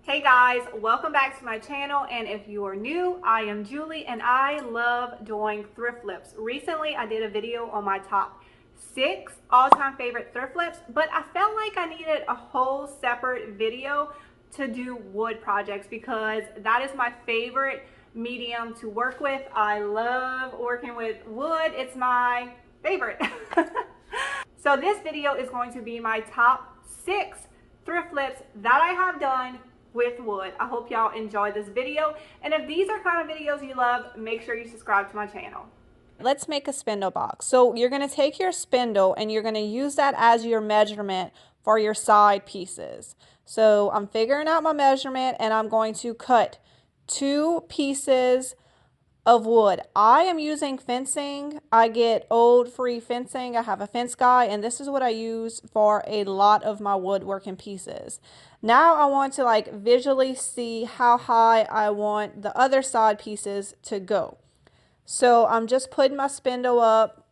Hey guys, welcome back to my channel, and if you are new, I am Julie and I love doing thrift flips. Recently I did a video on my top 6 all-time favorite thrift flips, but I felt like I needed a whole separate video to do wood projects because that is my favorite medium to work with. I love working with wood. It's my favorite. So this video is going to be my top 6 thrift flips that I have done with wood. I hope y'all enjoy this video, and if these are kind of videos you love, make sure you subscribe to my channel. Let's make a spindle box. So you're going to take your spindle and you're going to use that as your measurement for your side pieces. So I'm figuring out my measurement and I'm going to cut 2 pieces of wood. I am using fencing. I get old free fencing. I have a fence guy, and this is what I use for a lot of my woodworking pieces. Now I want to visually see how high I want the other side pieces to go. So I'm just putting my spindle up,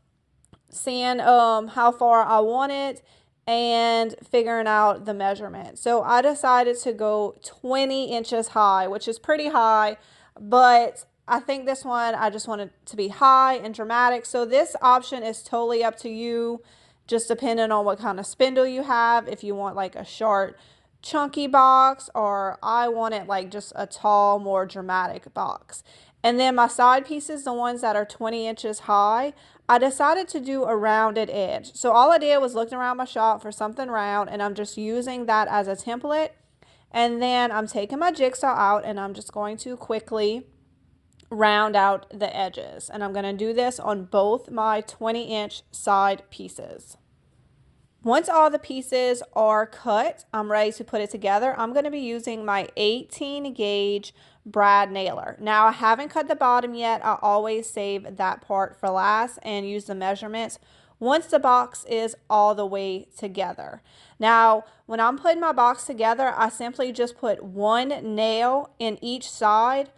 seeing how far I want it, and figuring out the measurement. So I decided to go 20 inches high, which is pretty high, but I think this one, I just want it to be high and dramatic. So this option is totally up to you, just depending on what kind of spindle you have. If you want like a short, chunky box, or I want it like just a tall, more dramatic box. And then my side pieces, the ones that are 20 inches high, I decided to do a rounded edge. So all I did was looking around my shop for something round, and I'm just using that as a template. And then I'm taking my jigsaw out and I'm just going to quickly round out the edges, and I'm going to do this on both my 20-inch side pieces. Once all the pieces are cut, I'm ready to put it together. I'm going to be using my 18 gauge brad nailer. Now I haven't cut the bottom yet. I always save that part for last and use the measurements once the box is all the way together. Now when I'm putting my box together, I simply just put one nail in each side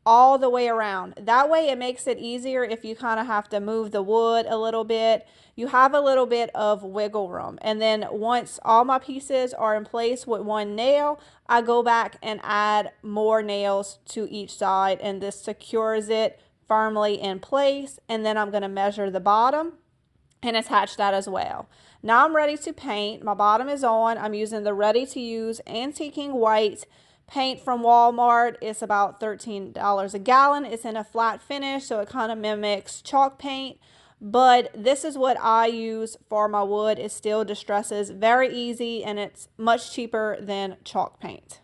all the way around. That way it makes it easier if you kind of have to move the wood a little bit. You have a little bit of wiggle room. And then once all my pieces are in place with one nail, I go back and add more nails to each side, and this secures it firmly in place. And then I'm going to measure the bottom and attach that as well. Now I'm ready to paint. My bottom is on. I'm using the ready to use antiquing white paint from Walmart. It's about $13 a gallon. It's in a flat finish, so it kind of mimics chalk paint, but this is what I use for my wood. It still distresses very easy, and it's much cheaper than chalk paint.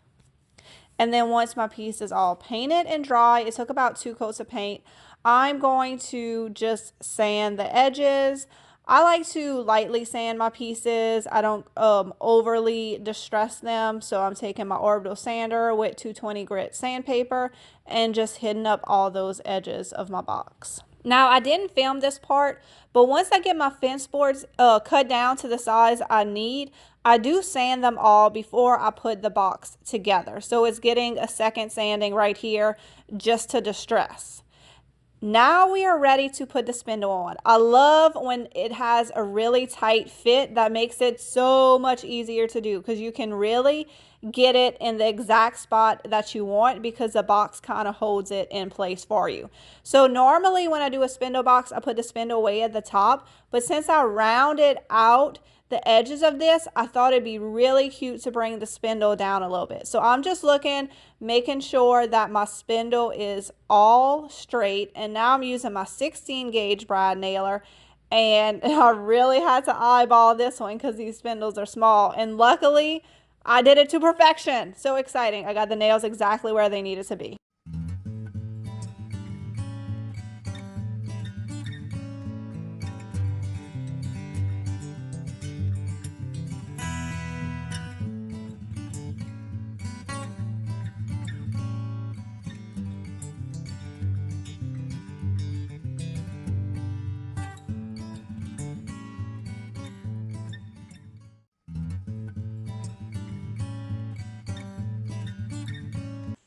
And then once my piece is all painted and dry, it took about 2 coats of paint, I'm going to just sand the edges. I like to lightly sand my pieces. I don't overly distress them. So I'm taking my orbital sander with 220 grit sandpaper and just hitting up all those edges of my box. Now I didn't film this part, but once I get my fence boards cut down to the size I need, I do sand them all before I put the box together. So it's getting a second sanding right here just to distress. Now we are ready to put the spindle on. I love when it has a really tight fit. That makes it so much easier to do because you can really get it in the exact spot that you want because the box kind of holds it in place for you. So normally when I do a spindle box, I put the spindle way at the top, but since I rounded out the edges of this, I thought it'd be really cute to bring the spindle down a little bit. So I'm just looking, making sure that my spindle is all straight. And now I'm using my 16 gauge brad nailer. And I really had to eyeball this one because these spindles are small. And luckily, I did it to perfection. So exciting. I got the nails exactly where they needed to be.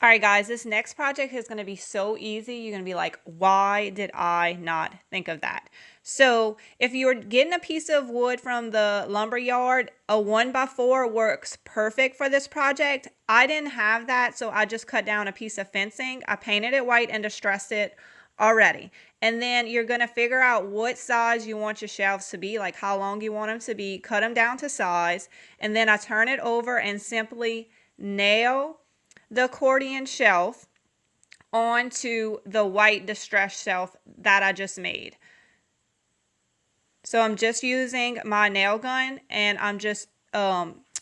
All right, guys, this next project is going to be so easy. You're going to be like, why did I not think of that? So if you're getting a piece of wood from the lumber yard, a 1x4 works perfect for this project. I didn't have that, so I just cut down a piece of fencing. I painted it white and distressed it already. And then you're going to figure out what size you want your shelves to be, like how long you want them to be, cut them down to size. And then I turn it over and simply nail the accordion shelf onto the white distressed shelf that I just made. So I'm just using my nail gun and I'm just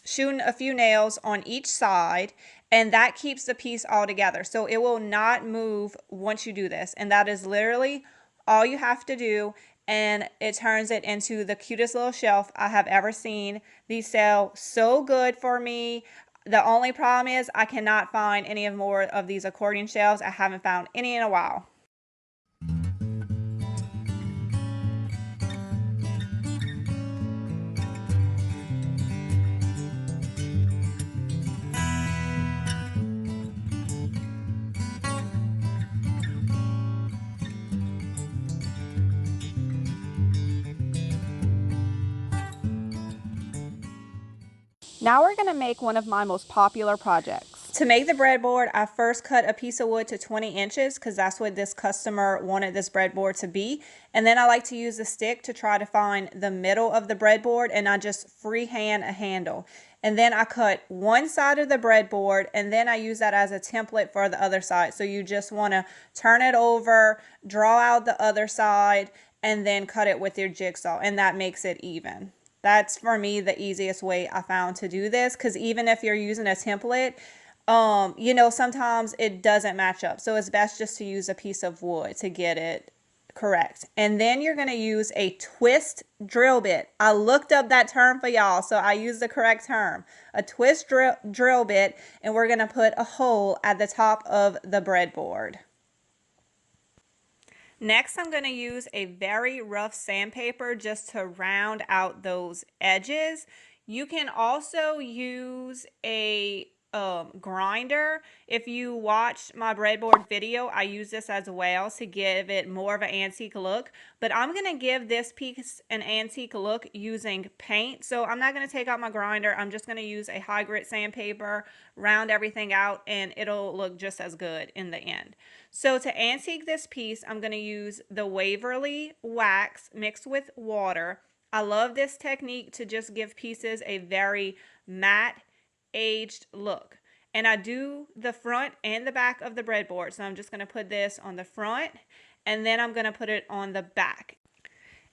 shooting a few nails on each side, and that keeps the piece all together. So it will not move once you do this, and that is literally all you have to do, and it turns it into the cutest little shelf I have ever seen. These sell so good for me. The only problem is I cannot find any more of these accordion shelves. I haven't found any in a while. Now we're going to make one of my most popular projects. To make the breadboard, I first cut a piece of wood to 20 inches because that's what this customer wanted this breadboard to be. And then I like to use a stick to try to find the middle of the breadboard, and I just freehand a handle. And then I cut one side of the breadboard, and then I use that as a template for the other side. So you just want to turn it over, draw out the other side, and then cut it with your jigsaw, and that makes it even. That's, for me, the easiest way I found to do this, because even if you're using a template, you know, sometimes it doesn't match up. So it's best just to use a piece of wood to get it correct. And then you're going to use a twist drill bit. I looked up that term for y'all, so I used the correct term. A twist drill bit, and we're going to put a hole at the top of the breadboard. Next, I'm going to use a very rough sandpaper just to round out those edges. You can also use a grinder. If you watched my breadboard video, I use this as well to give it more of an antique look. But I'm going to give this piece an antique look using paint. So I'm not going to take out my grinder. I'm just going to use a high grit sandpaper, round everything out, and it'll look just as good in the end. So to antique this piece, I'm going to use the Waverly wax mixed with water. I love this technique to just give pieces a very matte, aged look. And I do the front and the back of the breadboard. So I'm just going to put this on the front, and then I'm going to put it on the back.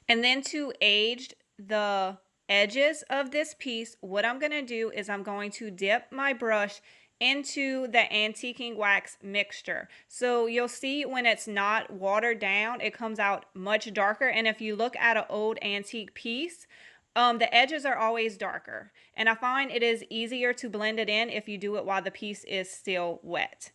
And then to age the edges of this piece, what I'm going to do is I'm going to dip my brush into the antiquing wax mixture. So you'll see when it's not watered down, it comes out much darker. And if you look at an old antique piece, the edges are always darker. And I find it is easier to blend it in if you do it while the piece is still wet.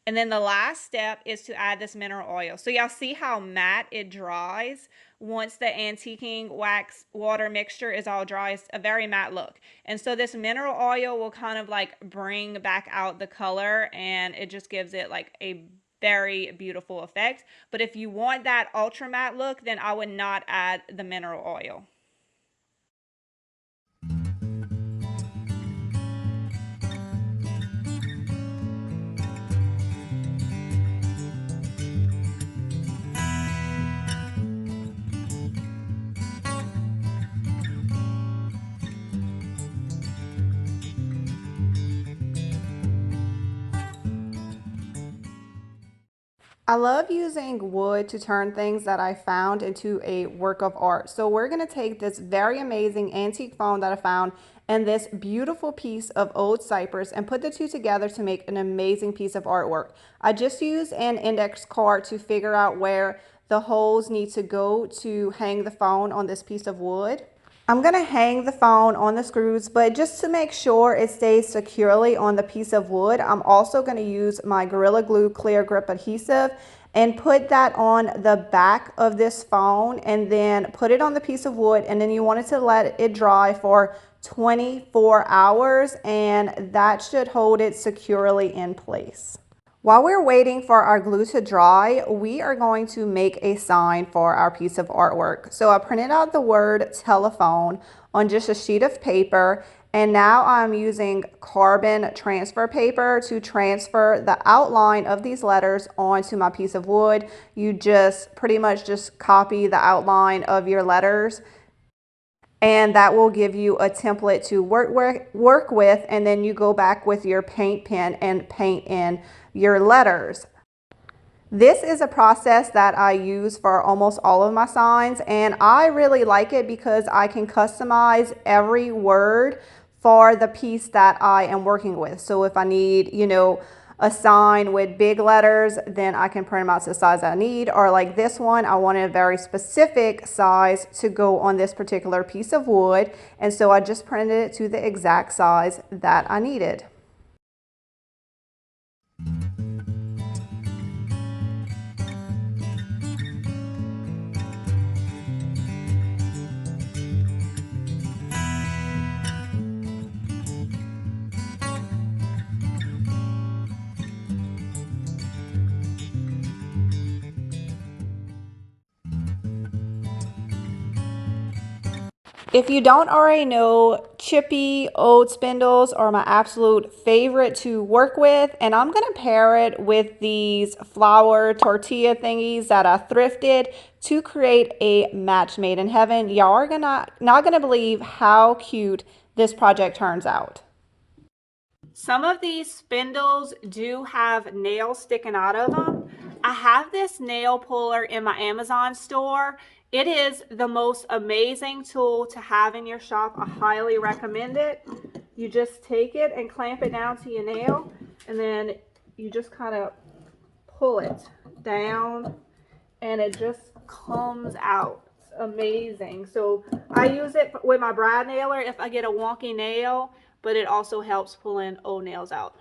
And then the last step is to add this mineral oil. So y'all see how matte it dries once the antiquing wax water mixture is all dry. It's a very matte look. And so this mineral oil will kind of like bring back out the color, and it just gives it like a very beautiful effect. But if you want that ultra matte look, then I would not add the mineral oil. I love using wood to turn things that I found into a work of art. So we're going to take this very amazing antique phone that I found and this beautiful piece of old cypress and put the two together to make an amazing piece of artwork. I just used an index card to figure out where the holes need to go to hang the phone on this piece of wood. I'm going to hang the phone on the screws, but just to make sure it stays securely on the piece of wood, I'm also going to use my Gorilla Glue clear grip adhesive and put that on the back of this phone, and then put it on the piece of wood, and then you want it to let it dry for 24 hours, and that should hold it securely in place. While we're waiting for our glue to dry, we are going to make a sign for our piece of artwork. So I printed out the word telephone on just a sheet of paper, and now I'm using carbon transfer paper to transfer the outline of these letters onto my piece of wood. You just pretty much just copy the outline of your letters, and that will give you a template to work with, and then you go back with your paint pen and paint in your letters. This is a process that I use for almost all of my signs, and I really like it because I can customize every word for the piece that I am working with. So if I need, a sign with big letters, then I can print them out to the size I need. Or like this one, I wanted a very specific size to go on this particular piece of wood, and so I just printed it to the exact size that I needed. If you don't already know, chippy old spindles are my absolute favorite to work with, and I'm going to pair it with these flour tortilla thingies that I thrifted to create a match made in heaven. Y'all are not gonna believe how cute this project turns out. Some of these spindles do have nails sticking out of them. I have this nail puller in my Amazon store. It is the most amazing tool to have in your shop. I highly recommend it. You just take it and clamp it down to your nail, and then you just kind of pull it down and it just comes out. It's amazing. So I use it with my brad nailer if I get a wonky nail, but it also helps pulling old nails out.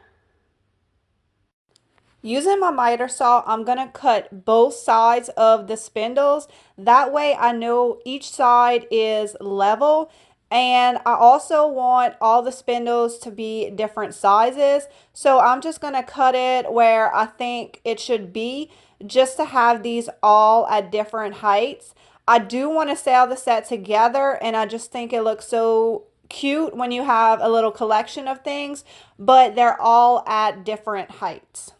Using my miter saw, I'm going to cut both sides of the spindles. That way I know each side is level. And I also want all the spindles to be different sizes. So I'm just going to cut it where I think it should be, just to have these all at different heights. I do want to sell the set together, and I just think it looks so cute when you have a little collection of things, but they're all at different heights.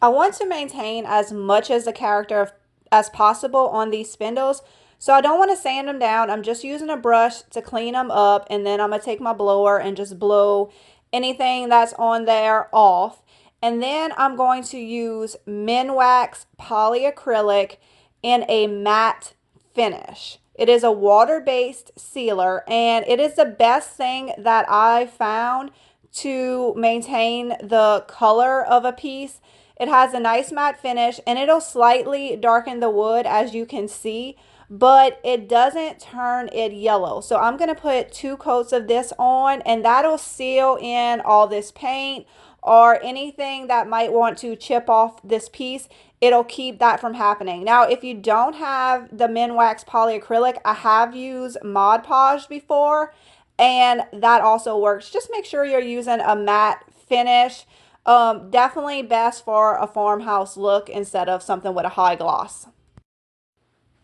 I want to maintain as much as the character as possible on these spindles, so I don't want to sand them down. I'm just using a brush to clean them up, and then I'm going to take my blower and just blow anything that's on there off. And then I'm going to use Minwax polyacrylic in a matte finish. It is a water-based sealer, and it is the best thing that I found to maintain the color of a piece. It has a nice matte finish, and it'll slightly darken the wood, as you can see, but it doesn't turn it yellow. So I'm going to put 2 coats of this on, and that'll seal in all this paint or anything that might want to chip off this piece. It'll keep that from happening. Now, if you don't have the Minwax polyacrylic, I have used Mod Podge before, and that also works. Just make sure you're using a matte finish. Definitely best for a farmhouse look instead of something with a high gloss.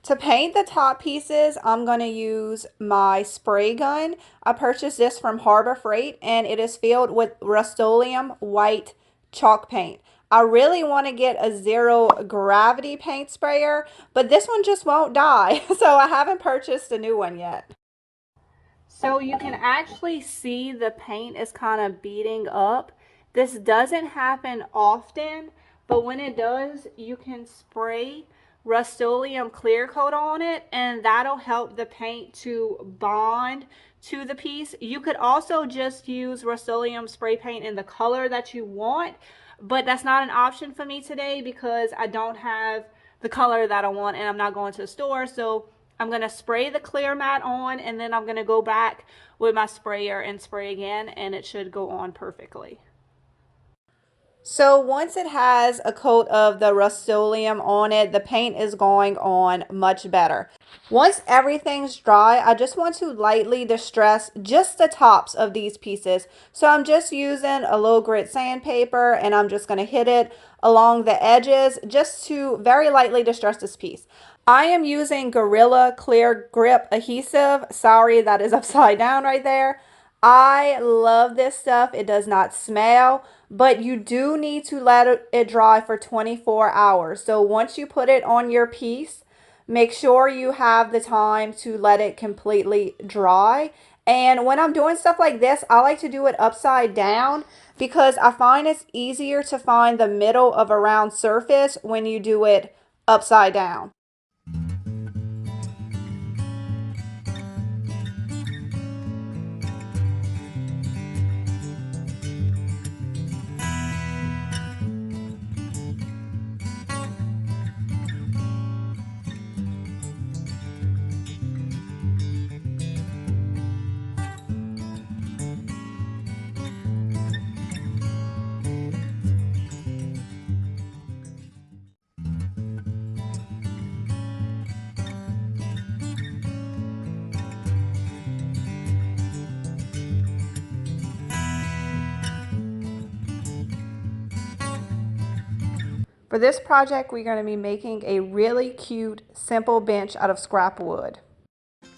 To paint the top pieces, I'm going to use my spray gun. I purchased this from Harbor Freight, and it is filled with Rust-Oleum white chalk paint. I really want to get a zero gravity paint sprayer, but this one just won't die, so I haven't purchased a new one yet. So you can actually see the paint is kind of beading up. This doesn't happen often, but when it does, you can spray Rust-Oleum clear coat on it, and that'll help the paint to bond to the piece. You could also just use Rust-Oleum spray paint in the color that you want, but that's not an option for me today because I don't have the color that I want and I'm not going to the store. So I'm going to spray the clear matte on, and then I'm going to go back with my sprayer and spray again, and it should go on perfectly. So once it has a coat of the Rust-Oleum on it, the paint is going on much better. Once everything's dry, I just want to lightly distress just the tops of these pieces. So I'm just using a low grit sandpaper and I'm just going to hit it along the edges just to very lightly distress this piece. I am using Gorilla Clear Grip adhesive. Sorry, that is upside down right there. I love this stuff. It does not smell, but you do need to let it dry for 24 hours. So once you put it on your piece, make sure you have the time to let it completely dry. And when I'm doing stuff like this, I like to do it upside down because I find it's easier to find the middle of a round surface when you do it upside down. For this project, we're going to be making a really cute, simple bench out of scrap wood.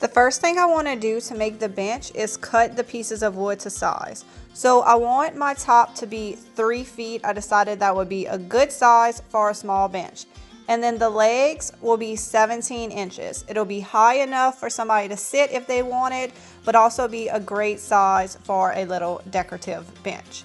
The first thing I want to do to make the bench is cut the pieces of wood to size. So I want my top to be 3 feet. I decided that would be a good size for a small bench. And then the legs will be 17 inches. It'll be high enough for somebody to sit if they wanted, but also be a great size for a little decorative bench.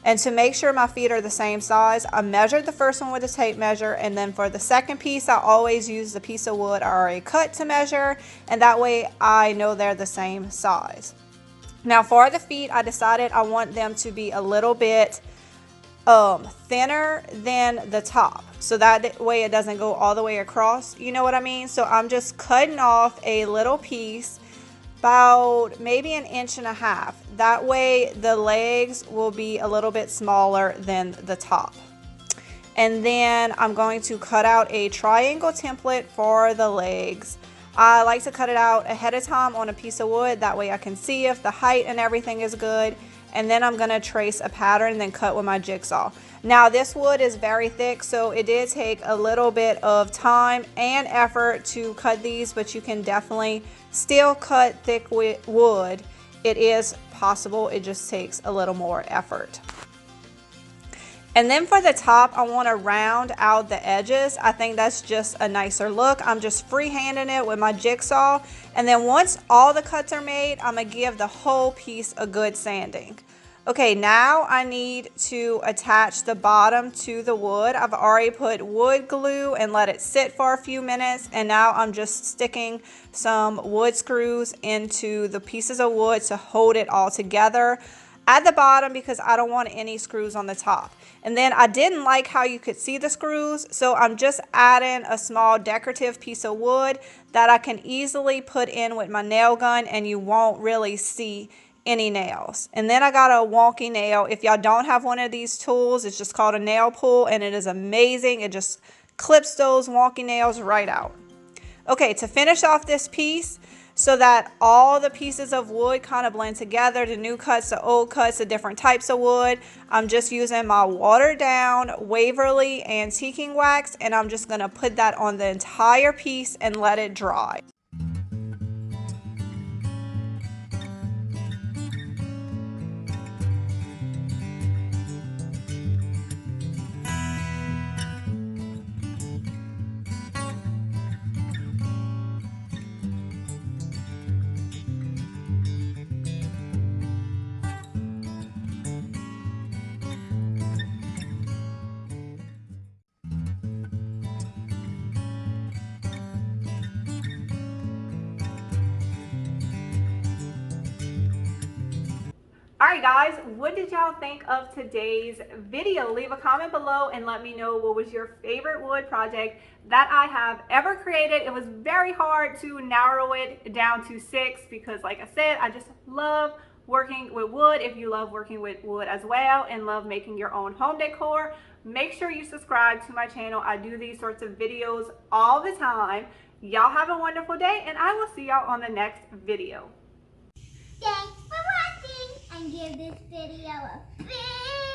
And to make sure my feet are the same size, I measured the first one with a tape measure, and then for the second piece, I always use the piece of wood I already cut to measure, and that way I know they're the same size. Now for the feet, I decided I want them to be a little bit thinner than the top, so that way it doesn't go all the way across, you know what I mean? So I'm just cutting off a little piece about maybe 1.5 inches. That way the legs will be a little bit smaller than the top. And then I'm going to cut out a triangle template for the legs. I like to cut it out ahead of time on a piece of wood, that way I can see if the height and everything is good. And then I'm going to trace a pattern and then cut with my jigsaw. Now this wood is very thick, so it did take a little bit of time and effort to cut these, but you can definitely still cut thick wood. It is possible, it just takes a little more effort. And then for the top, I want to round out the edges. I think that's just a nicer look. I'm just freehanding it with my jigsaw. And then once all the cuts are made, I'm going to give the whole piece a good sanding. Okay, now I need to attach the bottom to the wood. I've already put wood glue and let it sit for a few minutes. And now I'm just sticking some wood screws into the pieces of wood to hold it all together at the bottom because I don't want any screws on the top. And then I didn't like how you could see the screws, so I'm just adding a small decorative piece of wood that I can easily put in with my nail gun and you won't really see any nails. And then I got a wonky nail. If y'all don't have one of these tools, it's just called a nail pull and it is amazing. It just clips those wonky nails right out. Okay, to finish off this piece, so that all the pieces of wood kind of blend together, the new cuts, the old cuts, the different types of wood, I'm just using my watered down Waverly antiquing wax, and I'm just going to put that on the entire piece and let it dry. Alright guys, what did y'all think of today's video? Leave a comment below and let me know what was your favorite wood project that I have ever created. It was very hard to narrow it down to 6 because like I said, I just love working with wood, if you love working with wood as well and love making your own home decor, make sure you subscribe to my channel. I do these sorts of videos all the time. Y'all have a wonderful day, and I will see y'all on the next video. Thanks for watching, and give this video a big